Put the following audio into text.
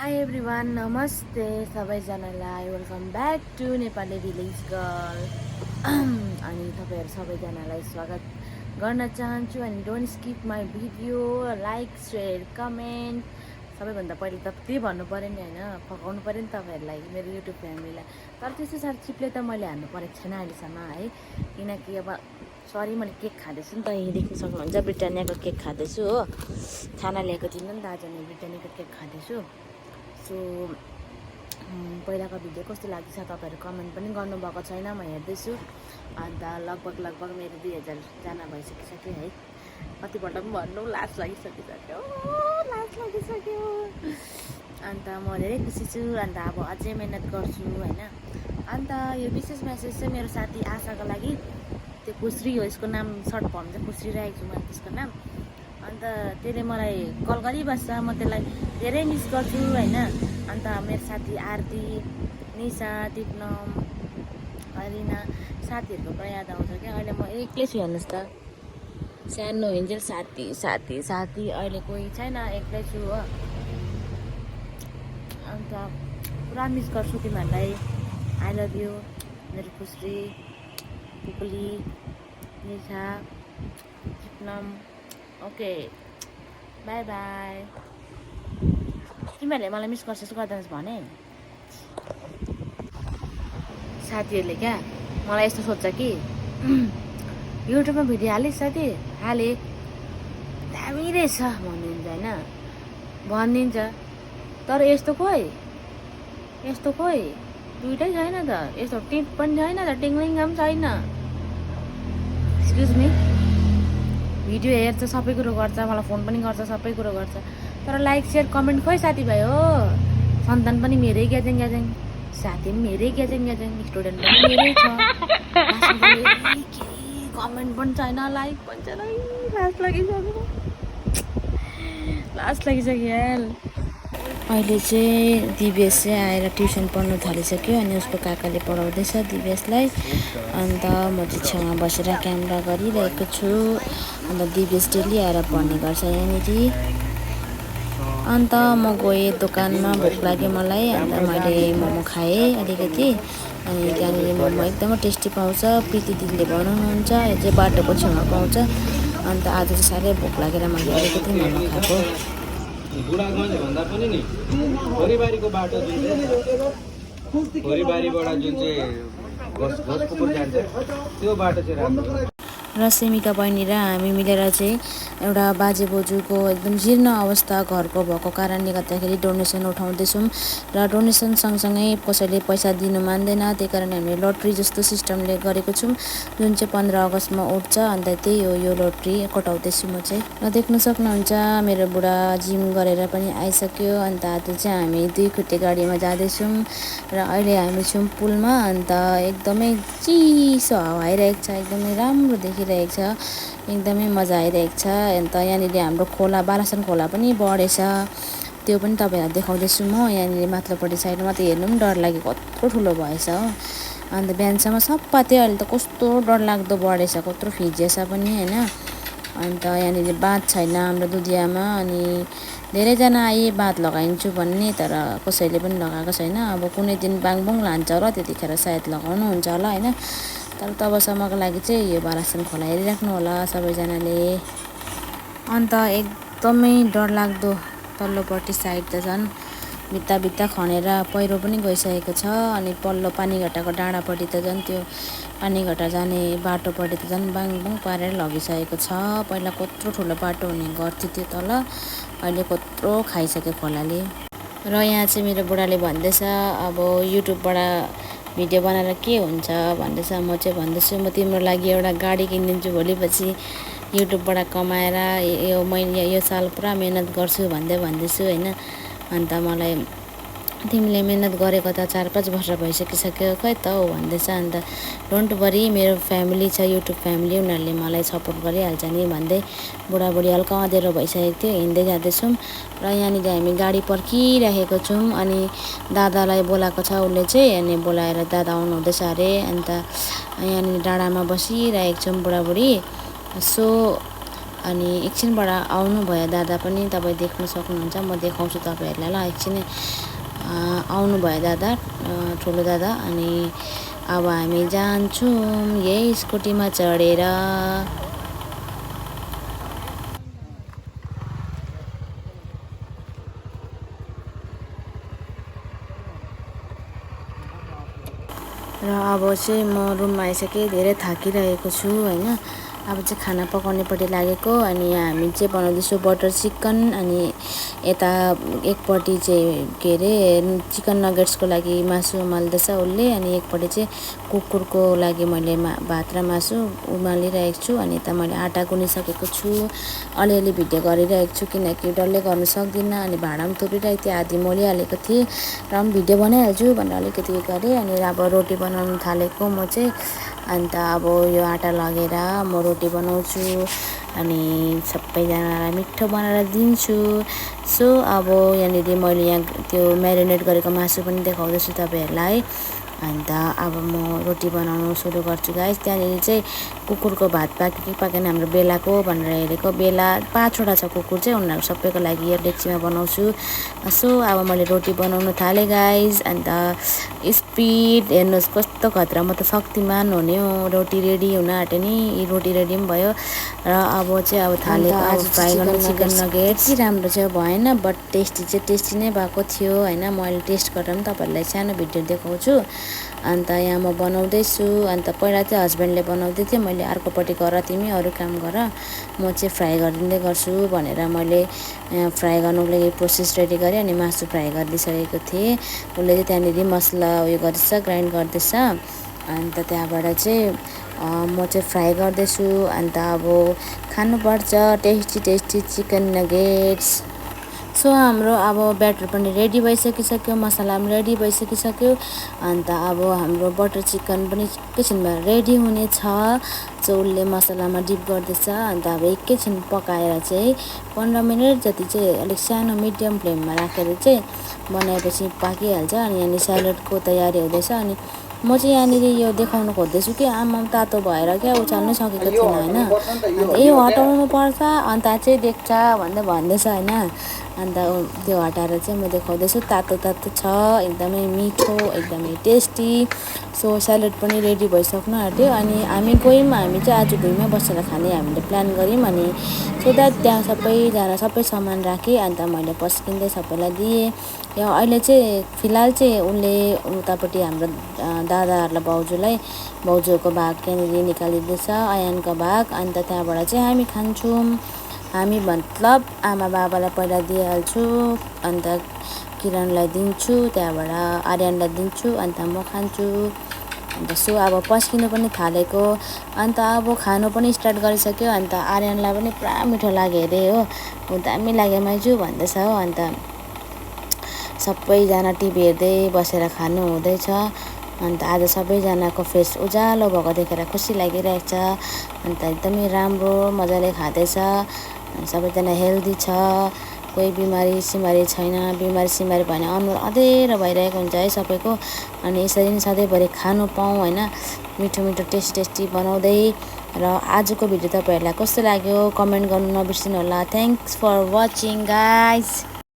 High everyone, नमस्ते सबैजनालाई। Welcome back to Nepali village girl. अनि तपाईँहरू सबैजनालाई स्वागत गर्न चाहन्छु। अनि don't skip my video, like share comment. सबैभन्दा पहिले त त्यही भन्नु पऱ्यो नि होइन, फकाउनु पऱ्यो नि तपाईँहरूलाई, मेरो युट्युब फ्यामिलीलाई। तर त्यस्तो साह्रो चिप्ले त मैले हान्नु परेको छैन अहिलेसम्म है, किनकि अब सरी मैले केक खाँदैछु नि त। यहाँ देख्न सक्नुहुन्छ ब्रिटानियाको केक खाँदैछु हो। खाना ल्याएको थिइनँ नि त आज, म ब्रिटानियाको केक खाँदैछु। सो पहिलाको भिडियो कस्तो लाग्दैछ तपाईँहरू कमेन्ट पनि गर्नुभएको छैन, म हेर्दैछु। अन्त लगभग मेरो 2000जना भइसकिसक्यो है। कतिपल्ट पनि भन्नु लाज लागिसक्यो। अन्त म धेरै खुसी छु। अन्त अब अझै मिहिनेत गर्छु होइन। अन्त यो विशेष मेसेज चाहिँ मेरो साथी आशाको लागि, त्यो खुस्री हो यसको नाम, सर्ट फर्म चाहिँ खुस्री राखेको छु मैले त्यसको नाम। अन्त त्यसले मलाई कल गरिबस्छ, म त्यसलाई धेरै मिस गर्छु होइन। अन्त मेरो साथी आरती, निशा, टिप्नम, अरिना साथीहरूको पुरा याद आउँछ क्या। अहिले म एक्लै छु हेर्नुहोस् त, सानो हिँडेल साथी अहिले कोही छैन, एक्लै छु हो। अन्त पुरा मिस गर्छु तिमीहरूलाई। आई लभ यु मेरो Khusri, Pupuli, Nisha, Tipnam. Okay, bye bye. तिमीहरूले मलाई मिस गर्छस् गर्दैनस् भने साथीहरूले क्या मलाई यस्तो सोध्छ कि युट्युबमा भिडियो हालिस् साथी, हाले दामी रहेछ भनिदिन्छ होइन, भनिदिन्छ। तर यस्तो खोइ दुइटै छैन त, यस्तो टिप पनि छैन त, टिङ्लिङ्ग पनि छैन। एक्सक्युज मी, भिडियो हेर्छ, सबै कुरो गर्छ, मलाई फोन पनि गर्छ, सबै कुरो गर्छ, तर लाइक सेयर कमेन्ट खोइ साथीभाइ हो। सन्तान पनि मेरै ग्याजेङ, साथी पनि मेरै ग्याजेङ, स्टुडेन्ट पनि मेरै छ, कमेन्ट पनि छैन, लाइक पनि छैन। लाज लागिसक्यो यार। अहिले चाहिँ दिव्यस चाहिँ आएर ट्युसन पढ्नु थालिसक्यो। अनि उसको काकाले पढाउँदैछ दिव्यसलाई। अन्त म चाहिँ छेउमा बसेर क्यामेरा गरिरहेको छु। अन्त दिव्यस डेली आएर पढ्ने गर्छ यहाँनिर। अन्त म गएँ दोकानमा, भोक लाग्यो मलाई। अन्त मैले मोमो खाएँ अलिकति। अनि त्यहाँनिर मोमो एकदमै टेस्टी पाउँछ, प्रीति दिदीले बनाउनुहुन्छ, यो चाहिँ बाटोको छेउमा पाउँछ। अन्त आज चाहिँ साह्रै भोक लागेर मैले अलिकति मोमो खाएको। बुढागञ्ज भन्दा पनि नि खोरीबारीको बाटो जुन चाहिँ खोरीबारीबाट जुन चाहिँ घोसपुर जान्छ त्यो बाटो चाहिँ राम्रो। र सेमिका बहिनी र हामी मिलेर चाहिँ एउटा बाजे बोजूको एकदम जीर्ण अवस्था घरको भएको कारणले गर्दाखेरि डोनेसन उठाउँदैछौँ। र डोनेसन सँगसँगै कसैले पैसा दिनु मान्दैन, त्यही कारण हामीले लट्री जस्तो सिस्टमले गरेको छौँ, जुन चाहिँ 15 अगस्तमा उठ्छ। अन्त त्यही हो यो लट्री कटाउँदैछु म चाहिँ। र देख्न सक्नुहुन्छ मेरो बुढा जिम गरेर पनि आइसक्यो। अन्त आज चाहिँ हामी 2 खुट्टे गाडीमा जाँदैछौँ र अहिले हामी छौँ पुलमा। अन्त एकदमै चिसो हावा आइरहेको छ, एकदमै राम्रो देखिरहेको छ, एकदमै मजा आइरहेको छ। अन्त यहाँनिर हाम्रो खोला, बालासन खोला पनि बढेछ, त्यो पनि तपाईँहरूलाई देखाउँदैछु म। यहाँनिर माथिल्लोपट्टि साइडमा त हेर्नु पनि डर लाग्यो, कत्रो ठुलो भएछ हो। अन्त बिहानसम्म सप्पा थियो, अहिले त कस्तो डरलाग्दो बढेछ, कत्रो फिजिएछ पनि होइन। अन्त यहाँनिर बाँध छैन हाम्रो दुधियामा। अनि धेरैजना आए बाँध लगाइन्छु भन्ने, तर कसैले पनि लगाएको छैन। अब कुनै दिन बाङबुङ लान्छ होला, त्यतिखेर सायद लगाउनुहुन्छ होला होइन। तर तबसम्मको लागि चाहिँ यो बालासन खोला हेरिराख्नु होला सबैजनाले। अन्त एकदमै डरलाग्दो तल्लोपट्टि साइड त झन् भित्ता खनेर पहिरो पनि गइसकेको छ। अनि पल्लो पानीघट्टाको डाँडापट्टि त झन् त्यो पानीघट्टा जाने बाटोपट्टि त झन् बाङबुङ पारेर लगिसकेको छ। पहिला कत्रो ठुलो बाटो हुने गर्थ्यो त्यो तल, अहिले कत्रो खाइसक्यो खोलाले। र यहाँ चाहिँ मेरो बुढाले भन्दैछ अब युट्युबबाट भिडियो बनाएर के हुन्छ भन्दैछ। म चाहिँ भन्दैछु म तिम्रो लागि एउटा गाडी किनिदिन्छु भोलिपछि, युट्युबबाट कमाएर यो साल पुरा मिहिनेत गर्छु भन्दैछु होइन। अन्त मलाई तिमीले मिहिनेत गरेको त 4-5 वर्ष भइसकिसक्यो खै त हो भन्दैछ। अन्त डोन्ट वरी, मेरो फ्यामिली छ, युट्युब फ्यामिली, उनीहरूले मलाई सपोर्ट गरिहाल्छ नि भन्दै बुढाबुढी हल्का अँध्यारो भइसकेको थियो, हिँड्दै जाँदैछौँ। र यहाँनिर हामी गाडी पर्खिरहेको छौँ। अनि दादालाई बोलाएको छ उसले चाहिँ, अनि बोलाएर दादा आउनु हुँदैछ अरे। अन्त यहाँनिर डाँडामा बसिरहेको छौँ बुढाबुढी। सो अनि एकछिनबाट आउनुभयो दादा पनि, तपाईँ देख्न सक्नुहुन्छ। म देखाउँछु तपाईँहरूलाई ल एकछिनै। आउनुभयो दादा, ठुलो दादा। अनि अब हामी जान्छौँ यही स्कुटीमा चढेर। र अब चाहिँ म रुममा आइसकेँ, धेरै थाकिरहेको छु होइन। अब चाहिँ खाना पकाउनेपट्टि लागेको। अनि हामी चाहिँ बनाउँदैछौँ बटर चिकन। अनि यता एकपट्टि चाहिँ के अरे चिकन नगेट्सको लागि मासु उमाल्दैछ उसले। अनि एकपट्टि चाहिँ कुकुरको लागि मैले भात र मासु उमालिरहेको छु। अनि यता मैले आँटा गुनिसकेको छु। अलिअलि भिडियो गरिरहेको छु किनकि डल्लै गर्नु सक्दिनँ। अनि भाँडा पनि थुपिरहेको थिएँ, आधी मोलिहालेको थिएँ र पनि भिडियो बनाइहाल्छु भनेर अलिकति गरेँ। अनि अब रोटी बनाउनु थालेको म चाहिँ। अन्त अब यो आँटा लगेर म रोटी बनाउँछु अनि सबैजनालाई मिठो बनाएर दिन्छु। सो अब यहाँनिर मैले यहाँ त्यो म्यारिनेट गरेको मासु पनि देखाउँदैछु तपाईँहरूलाई। अन्त अब म रोटी बनाउनु सुरु गर्छु गाइस। त्यहाँनिर चाहिँ कुकुरको भात पाक्यो कि पाकेन हाम्रो बेलाको भनेर हेरेको। बेला 5वटा छ कुकुर चाहिँ, उनीहरू सबैको लागि यो डेक्चीमा बनाउँछु। सो अब मैले रोटी बनाउनु थालेँ गाइस। अन्त स्पिड हेर्नुहोस् कस्तो खतरा, म त शक्तिमान हुने हो। रोटी रेडी हुन आँट्यो नि, रोटी रेडी पनि भयो। र अब चाहिँ अब थालेको आज फ्राई गर्ने चिकन नगेट्स। यति राम्रो चाहिँ भएन, बट टेस्टी नै भएको थियो होइन। म अहिले टेस्ट गरेर पनि तपाईँहरूलाई सानो भिडियो देखाउँछु। अन्त यहाँ म बनाउँदैछु। अन्त पहिला चाहिँ हस्बेन्डले बनाउँदै थियो, मैले अर्कोपट्टि गर तिमी अरू काम गर, म चाहिँ फ्राई गरिदिँदै गर्छु भनेर मैले फ्राई गर्नुको लागि प्रोसेस रेडी गरेँ। अनि मासु फ्राई गरिदिइसकेको थिएँ। उसले चाहिँ त्यहाँनिर मसला उयो गर्दैछ, ग्राइन्ड गर्दैछ। अन्त त्यहाँबाट चाहिँ म चाहिँ फ्राई गर्दैछु। अन्त अब खानुपर्छ टेस्टी चिकन नगेट्स। सो हाम्रो अब ब्याटर पनि रेडी भइसकिसक्यो, मसला पनि रेडी भइसकिसक्यो। अन्त अब हाम्रो बटर चिकन पनि एकैछिनमा रेडी हुनेछ। सो उसले मसलामा डिप गर्दैछ। अन्त अब एकैछिन पकाएर चाहिँ 15 मिनट जति चाहिँ अलिक सानो मिडियम फ्लेममा राखेर चाहिँ बनाएपछि पाकिहाल्छ। अनि यहाँनिर स्यालेडको तयारी हुँदैछ। अनि म चाहिँ यहाँनिर यो देखाउनु खोज्दैछु कि आमा तातो भएर क्या उचाल्नै सकेको थिएन होइन। अन्त यो हटाउनु पर्छ अन्त चाहिँ देख्छ भन्दैछ होइन। अन्त त्यो हटाएर चाहिँ म देखाउँदैछु। तातो छ, एकदमै मिठो, एकदमै टेस्टी। सो स्यालेड पनि रेडी भइसक्नु आँट्यो। अनि हामी चाहिँ आज भुइँमा बसेर खाने हामीले प्लान गऱ्यौँ। अनि सो द्याट त्यहाँ सबैजना सबै सामान राखेँ। अन्त मैले पस्किँदै सबैलाई दिएँ। यो अहिले चाहिँ फिलहाल चाहिँ उसले उतापट्टि हाम्रो दादाहरूलाई भाउजूको भाग त्यहाँनिर निकालिदिँदैछ, अयानको भाग। अन्त त्यहाँबाट चाहिँ हामी खान्छौँ। हामी मतलब आमा बाबालाई पहिला दिइहाल्छु, अन्त किरणलाई दिन्छु, त्यहाँबाट आर्यनलाई दिन्छु, अन्त म खान्छु। अन्त सो अब पस्किनु पनि थालेको। अन्त अब खानु पनि स्टार्ट गरिसक्यो। अन्त आर्यनलाई पनि पुरा मिठो लाग्यो अरे हो, दामी लाग्यो माइजू भन्दैछ हो। अन्त सबैजना टिभी हेर्दै बसेर खानु हुँदैछ। अन्त आज सबैजनाको फेस उज्यालो भएको देखेर खुसी लागिरहेको छ। अन्त एकदमै राम्रो मजाले खाँदैछ। सबैजना हेल्दी छ, कोही बिमारी सिमारी छैन। बिमारी सिमारी भने अनुहार अँधेरो भइरहेको हुन्छ है सबैको। अनि यसरी नै सधैँभरि खानु पाऊँ होइन, मिठो टेस्टी बनाउँदै। र आजको भिडियो तपाईँहरूलाई कस्तो लाग्यो कमेन्ट गर्नु नबिर्सिनु होला। Thanks for watching guys.